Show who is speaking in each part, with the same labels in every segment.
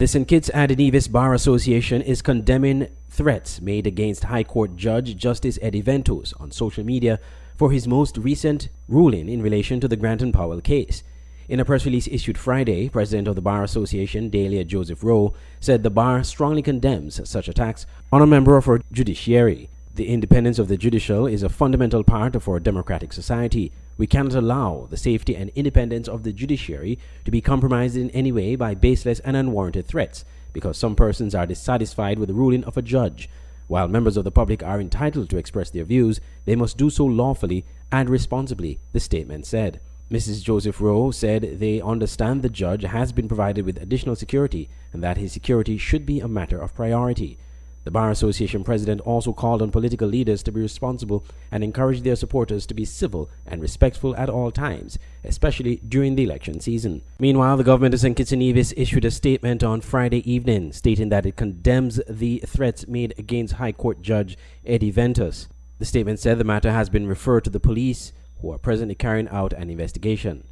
Speaker 1: The St. Kitts and Nevis Bar Association is condemning threats made against High Court Judge Justice Eddie Ventos on social media for his most recent ruling in relation to the Granton Powell case. In a press release issued Friday, President of the Bar Association, Dahlia Joseph Rowe, said the bar strongly condemns such attacks on a member of our judiciary. The independence of the judicial is a fundamental part of our democratic society. We cannot allow the safety and independence of the judiciary to be compromised in any way by baseless and unwarranted threats, because some persons are dissatisfied with the ruling of a judge. While members of the public are entitled to express their views, they must do so lawfully and responsibly, the statement said. Mrs. Joseph Rowe said they understand the judge has been provided with additional security and that his security should be a matter of priority. The Bar Association president also called on political leaders to be responsible and encouraged their supporters to be civil and respectful at all times, especially during the election season. Meanwhile, the government of St. Kitts and Nevis issued a statement on Friday evening stating that it condemns the threats made against High Court Judge Eddie Ventos. The statement said the matter has been referred to the police, who are presently carrying out an investigation.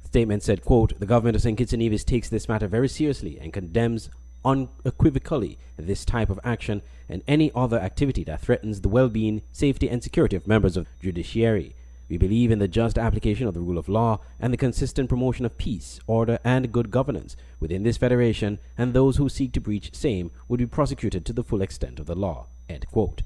Speaker 1: The statement said, quote, "The government of St. Kitts and Nevis takes this matter very seriously and condemns unequivocally this type of action and any other activity that threatens the well-being, safety, and security of members of the judiciary. We believe in the just application of the rule of law and the consistent promotion of peace, order, and good governance within this federation, and those who seek to breach same would be prosecuted to the full extent of the law." End quote.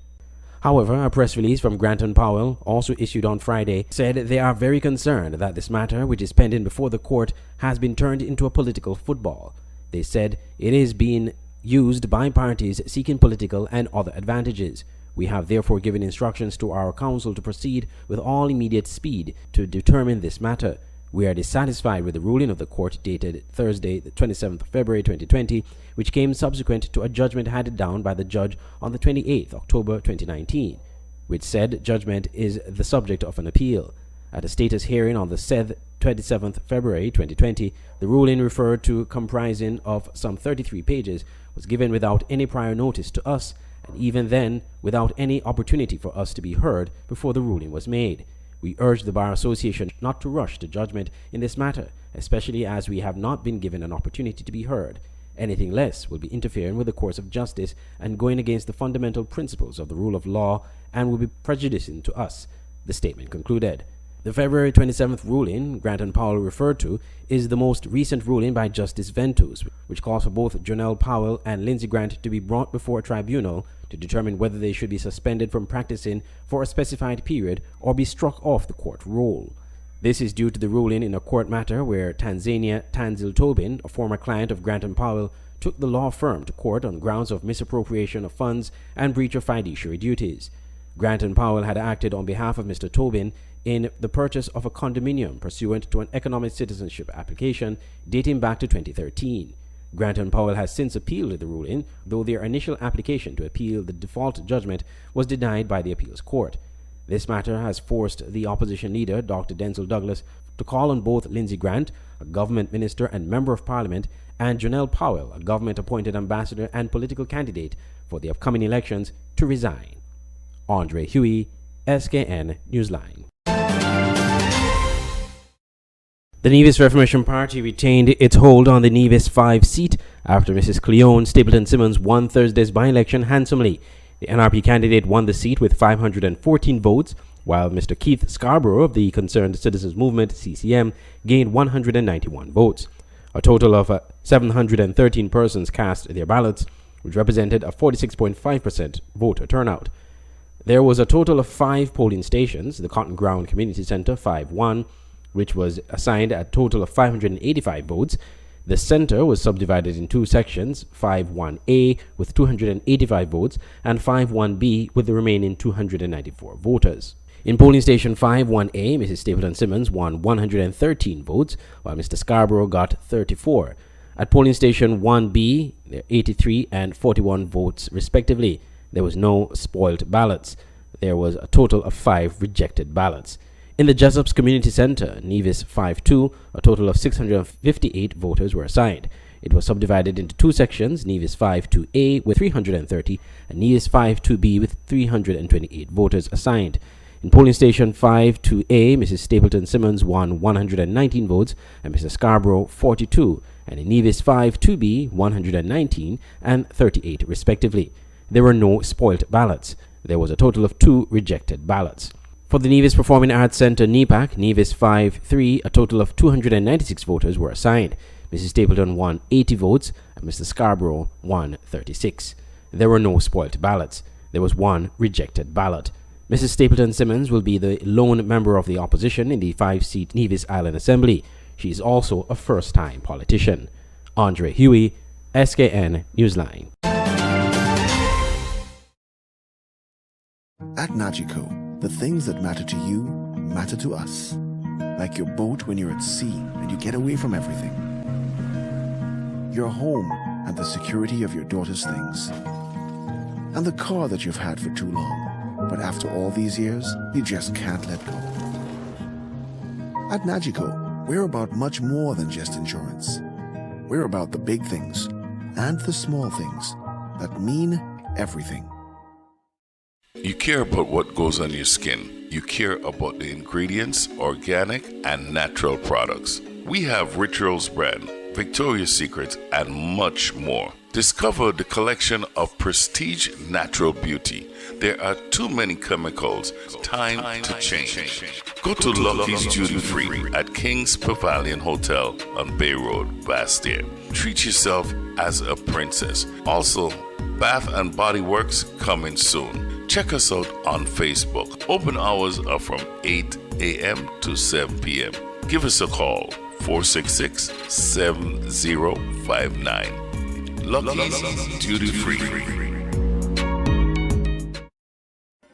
Speaker 1: However, a press release from Granton Powell, also issued on Friday, said they are very concerned that this matter, which is pending before the court, has been turned into a political football. They said it is being used by parties seeking political and other advantages. We have therefore given instructions to our counsel to proceed with all immediate speed to determine this matter. We are dissatisfied with the ruling of the court dated Thursday, the 27th of February 2020, which came subsequent to a judgment handed down by the judge on the 28th October 2019, which said judgment is the subject of an appeal. At a status hearing on the said 27th February 2020, the ruling, referred to comprising of some 33 pages, was given without any prior notice to us, and even then without any opportunity for us to be heard before the ruling was made. We urge the Bar Association not to rush to judgment in this matter, especially as we have not been given an opportunity to be heard. Anything less will be interfering with the course of justice and going against the fundamental principles of the rule of law and will be prejudicing to us, the statement concluded. The February 27th ruling Granton Powell referred to is the most recent ruling by Justice Ventos, which calls for both Jonelle Powell and Lindsey Grant to be brought before a tribunal to determine whether they should be suspended from practicing for a specified period or be struck off the court roll. This is due to the ruling in a court matter where Tanzania Tanzil Tobin, a former client of Granton Powell, took the law firm to court on grounds of misappropriation of funds and breach of fiduciary duties. Granton Powell had acted on behalf of Mr. Tobin in the purchase of a condominium pursuant to an economic citizenship application dating back to 2013. Granton Powell has since appealed the ruling, though their initial application to appeal the default judgment was denied by the appeals court. This matter has forced the opposition leader, Dr. Denzel Douglas, to call on both Lindsey Grant, a government minister and member of parliament, and Jonelle Powell, a government-appointed ambassador and political candidate for the upcoming elections, to resign. Andre Huey, SKN Newsline. The Nevis Reformation Party retained its hold on the Nevis 5 seat after Mrs. Cleone Stapleton Simmons won Thursday's by-election handsomely. The NRP candidate won the seat with 514 votes, while Mr. Keith Scarborough of the Concerned Citizens Movement, CCM, gained 191 votes. A total of 713 persons cast their ballots, which represented a 46.5% voter turnout. There was a total of 5 polling stations: the Cotton Ground Community Center 5-1, which was assigned a total of 585 votes. The center was subdivided in 2 sections, 5-1A with 285 votes and 5-1B with the remaining 294 voters. In polling station 5-1A, Mrs. Stapleton Simmons won 113 votes, while Mr. Scarborough got 34. At polling station 1B, there are 83 and 41 votes respectively. There was no spoiled ballots. There was a total of 5 rejected ballots. In the Jessops Community Center, Nevis 5-2, a total of 658 voters were assigned. It was subdivided into 2 sections, Nevis 5-2A with 330 and Nevis 5-2B with 328 voters assigned. In polling station 5-2A, Mrs. Stapleton Simmons won 119 votes and Mr. Scarborough 42, and in Nevis 5-2B, 119 and 38 respectively. There were no spoilt ballots. There was a total of 2 rejected ballots. For the Nevis Performing Arts Centre NEPAC, Nevis 5-3, a total of 296 voters were assigned. Mrs. Stapleton won 80 votes and Mr. Scarborough won 36. There were no spoilt ballots. There was 1 rejected ballot. Mrs. Stapleton Simmons will be the lone member of the opposition in the 5-seat Nevis Island Assembly. She is also a first-time politician. Andre Huey, SKN Newsline.
Speaker 2: At Nagico, the things that matter to you matter to us. Like your boat when you're at sea and you get away from everything. Your home and the security of your daughter's things. And the car that you've had for too long, but after all these years, you just can't let go. At Nagico, we're about much more than just insurance. We're about the big things and the small things that mean everything.
Speaker 3: You care about what goes on your skin. You care about the ingredients, organic and natural products. We have Rituals brand, Victoria's Secret, and much more. Discover the collection of prestige natural beauty. There are too many chemicals. Time to change. Go to Lucky's Duty Free at King's Pavilion Hotel on Bay Road, Bastille. Treat yourself as a princess. Also, Bath and Body Works coming soon. Check us out on Facebook. Open hours are from 8 a.m. to 7 p.m. Give us a call, 466-7059. Lucky's Duty Free.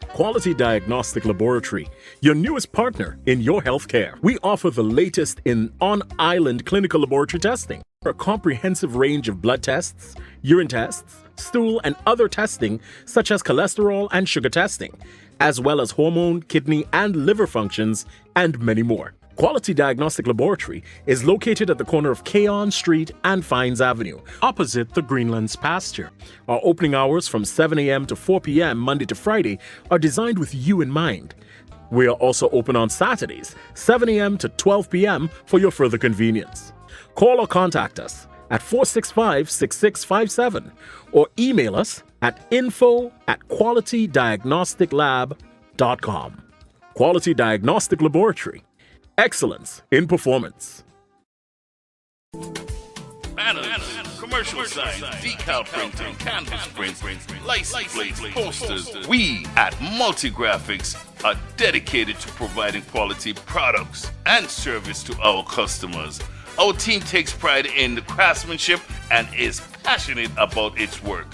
Speaker 4: Quality Diagnostic Laboratory, your newest partner in your healthcare. We offer the latest in on-island clinical laboratory testing. A comprehensive range of blood tests, urine tests, stool and other testing such as cholesterol and sugar testing, as well as hormone, kidney and liver functions, and many more. Quality Diagnostic Laboratory is located at the corner of Keon Street and Fines Avenue, opposite the Greenlands pasture. Our opening hours from 7 a.m. to 4 p.m. Monday to Friday are designed with you in mind. We are also open on Saturdays, 7 a.m. to 12 p.m. for your further convenience. Call or contact us at 465-6657 or email us at info@qualitydiagnosticlab.com. Quality Diagnostic Laboratory. Excellence in performance.
Speaker 3: Banners, commercial signs, decal printing, canvas prints, license plates, posters. We at Multigraphics are dedicated to providing quality products and service to our customers. Our team takes pride in the craftsmanship and is passionate about its work.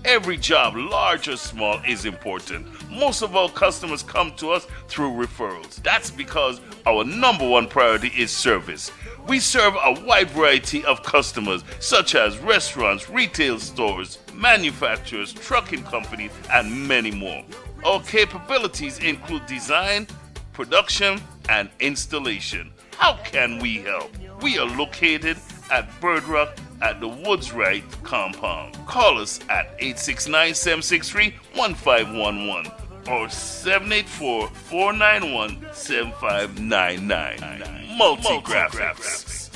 Speaker 3: Every job, large or small, is important. Most of our customers come to us through referrals. That's because our number one priority is service. We serve a wide variety of customers, such as restaurants, retail stores, manufacturers, trucking companies, and many more. Our capabilities include design, production, and installation. How can we help? We are located at Bird Rock at the Woods Right compound. Call us at 869-763-1511 or 784-491-7599. Multigraphics.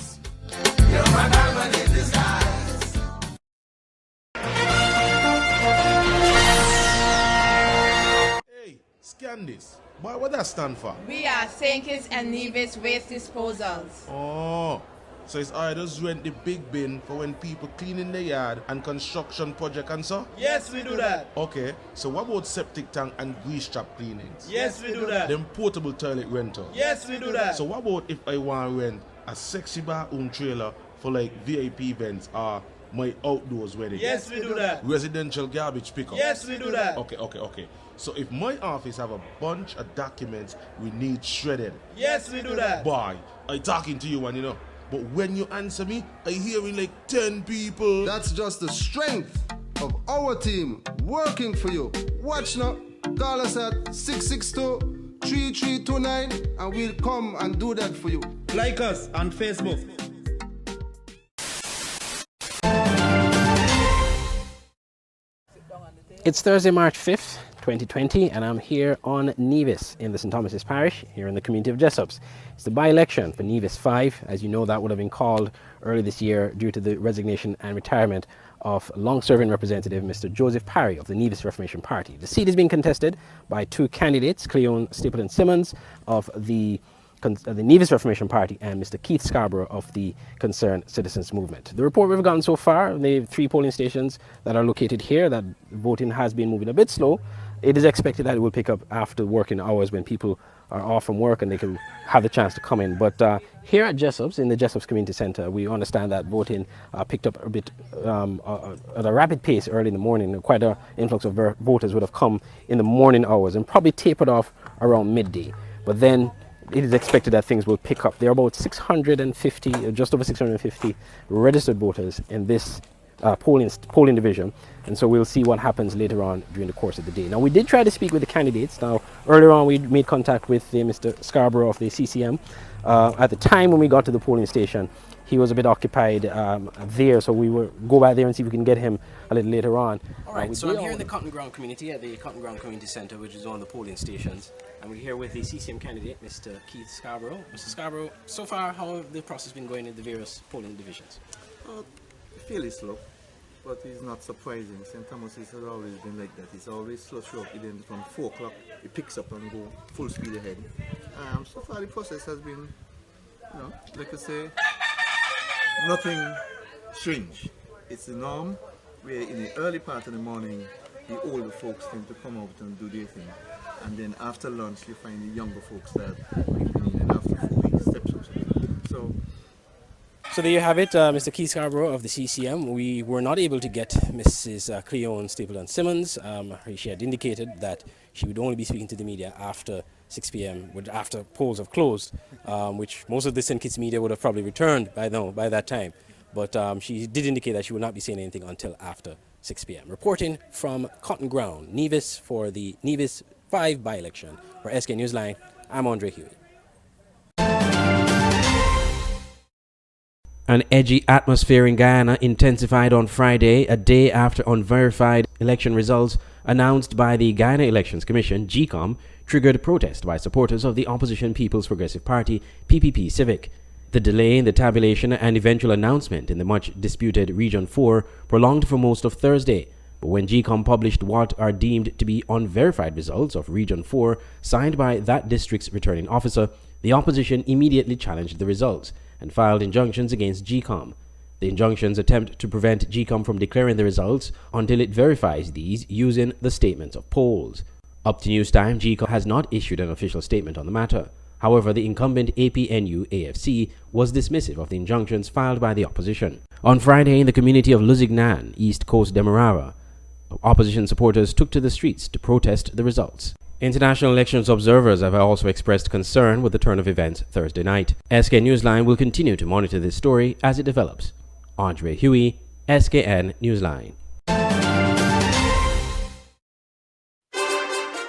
Speaker 5: Hey, scan this. Boy, what that stand for?
Speaker 6: We are St. Kitts and Nevis Waste Disposals.
Speaker 5: Oh, so it's I just rent the big bin for when people cleaning the yard and construction project and so?
Speaker 7: Yes, we do that.
Speaker 5: Okay, so what about septic tank and grease trap cleanings?
Speaker 7: Yes, we do that.
Speaker 5: Them portable toilet rental?
Speaker 7: Yes, we do that.
Speaker 5: So what about if I want to rent a sexy bar trailer for like VIP events or my outdoors wedding?
Speaker 7: Yes, we do that.
Speaker 5: Residential garbage pickup?
Speaker 7: Yes, we do that.
Speaker 5: Okay. So if my office have a bunch of documents we need shredded?
Speaker 7: Yes, we do that.
Speaker 5: Boy, I talking to you and you know, but when you answer me, I hearing like 10 people.
Speaker 8: That's just the strength of our team working for you. Watch now. Call us at 662-3329 and we'll come and do that for you.
Speaker 7: Like us on Facebook.
Speaker 1: It's Thursday, March 5th, 2020, and I'm here on Nevis in the St. Thomas's Parish, here in the community of Jessops. It's the by-election for Nevis 5. As you know, that would have been called early this year due to the resignation and retirement of long-serving representative Mr. Joseph Parry of the Nevis Reformation Party. The seat is being contested by two candidates, Cleone Stapleton Simmons of the Nevis Reformation Party and Mr. Keith Scarborough of the Concerned Citizens Movement. The report we've gotten so far, they have 3 polling stations that are located here, that voting has been moving a bit slow. It is expected that it will pick up after working hours when people are off from work and they can have the chance to come in. But here at Jessops, in the Jessops Community Centre, we understand that voting picked up a bit at a rapid pace early in the morning. Quite an influx of voters would have come in the morning hours and probably tapered off around midday. But then it is expected that things will pick up. There are about 650, just over 650 registered voters in this polling division, and so we'll see what happens later on during the course of the day. Now, we did try to speak with the candidates. Now, earlier on we made contact with Mr. Scarborough of the CCM. At the time when we got to the polling station, he was a bit occupied there, so we will go back there and see if we can get him a little later on. All right, so I'm here in the Cotton Ground community at the Cotton Ground Community Centre, which is one of the polling stations, and we're here with the CCM candidate, Mr. Keith Scarborough. Mr. Scarborough, so far, how have the process been going in the various polling divisions?
Speaker 9: Fairly slow, but it's not surprising. St. Thomas has always been like that. It's always slow stroke. Then from 4 o'clock, it picks up and go full speed ahead. So far, the process has been, like I say, nothing strange. It's the norm, where in the early part of the morning, the older folks tend to come out and do their thing. And then after lunch, you find the younger folks that come in, and after 4 weeks, steps up.
Speaker 1: So there you have it, Mr. Keith Scarborough of the CCM. We were not able to get Mrs. Cleone Stapleton Simmons. She had indicated that she would only be speaking to the media after 6 p.m., after polls have closed, which most of the St. Kitts media would have probably returned by that time. But she did indicate that she would not be saying anything until after 6 p.m. Reporting from Cotton Ground, Nevis, for the Nevis 5 by-election. For SK Newsline, I'm Andre Huey. An edgy atmosphere in Guyana intensified on Friday, a day after unverified election results announced by the Guyana Elections Commission, GECOM, triggered protest by supporters of the opposition People's Progressive Party, PPP Civic. The delay in the tabulation and eventual announcement in the much disputed Region 4 prolonged for most of Thursday. But when GECOM published what are deemed to be unverified results of Region 4 signed by that district's returning officer, the opposition immediately challenged the results and filed injunctions against GECOM. The injunctions attempt to prevent GECOM from declaring the results until it verifies these using the statements of polls. Up to news time, GECOM has not issued an official statement on the matter. However, the incumbent APNU AFC was dismissive of the injunctions filed by the opposition. On Friday, in the community of Lusignan, East Coast Demerara, opposition supporters took to the streets to protest the results. International elections observers have also expressed concern with the turn of events Thursday night. SK Newsline will continue to monitor this story as it develops. Andre Huey, SKN Newsline.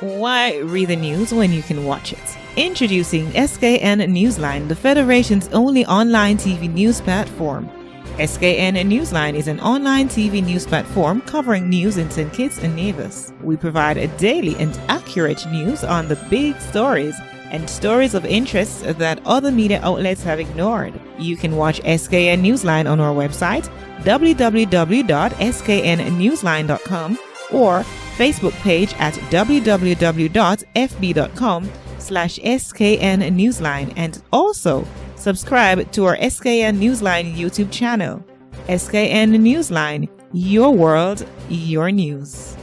Speaker 10: Why read the news when you can watch it? Introducing SKN Newsline, the Federation's only online TV news platform. SKN Newsline is an online TV news platform covering news in St. Kitts and Nevis. We provide a daily and accurate news on the big stories and stories of interest that other media outlets have ignored. You can watch SKN Newsline on our website, www.sknnewsline.com, or Facebook page at www.fb.com/SKN Newsline, and also subscribe to our SKN Newsline YouTube channel. SKN Newsline, your world, your news.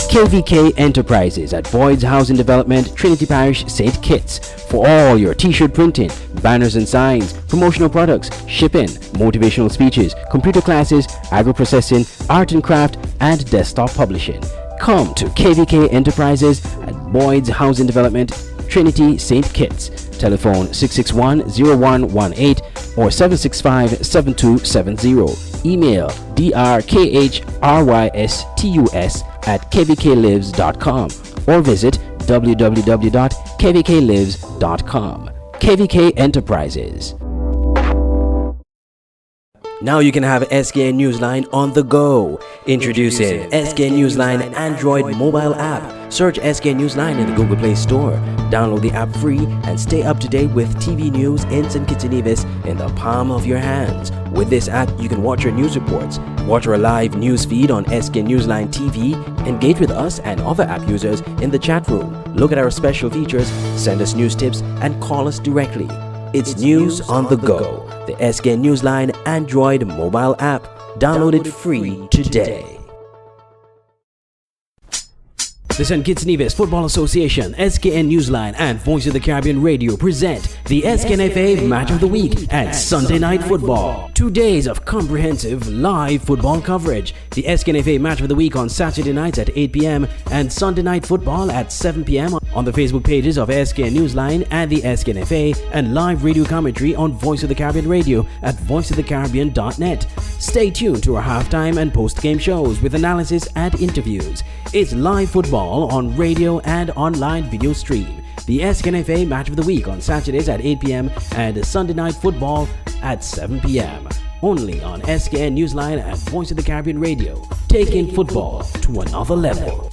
Speaker 1: KVK Enterprises at Boyd's Housing Development, Trinity Parish, St. Kitts. For all your t-shirt printing, banners and signs, promotional products, shipping, motivational speeches, computer classes, agro-processing, art and craft, and desktop publishing. Come to KVK Enterprises at Boyd's Housing Development, Trinity, St. Kitts. Telephone 661-0118 or 765-7270. Email drkhrystus@kvklives.com or visit www.kvklives.com. KVK Enterprises. Now you can have SKN Newsline on the go. Introducing SKN Newsline Android mobile app. Search SKN Newsline in the Google Play Store. Download the app free and stay up to date with TV news, ins and kits and nevis in the palm of your hands. With this app, you can watch your news reports, watch our live news feed on SKN Newsline TV, engage with us and other app users in the chat room, look at our special features, send us news tips, and call us directly. It's news on the go. The SKN Newsline Android mobile app. Download it free today. The St. Kitts Nevis Football Association, SKN Newsline, and Voice of the Caribbean Radio present the SKNFA Match of the Week and Sunday Night Football. 2 days of comprehensive live football coverage. The SKNFA Match of the Week on Saturday nights at 8 p.m. and Sunday Night Football at 7 p.m. on the Facebook pages of SKN Newsline and the SKNFA, and live radio commentary on Voice of the Caribbean Radio at voiceofthecaribbean.net. Stay tuned to our halftime and post-game shows with analysis and interviews. It's live football on radio and online video stream. The SKNFA Match of the Week on Saturdays at 8 p.m. and Sunday Night Football at 7 p.m. Only on SKN Newsline and Voice of the Caribbean Radio, taking football to another level.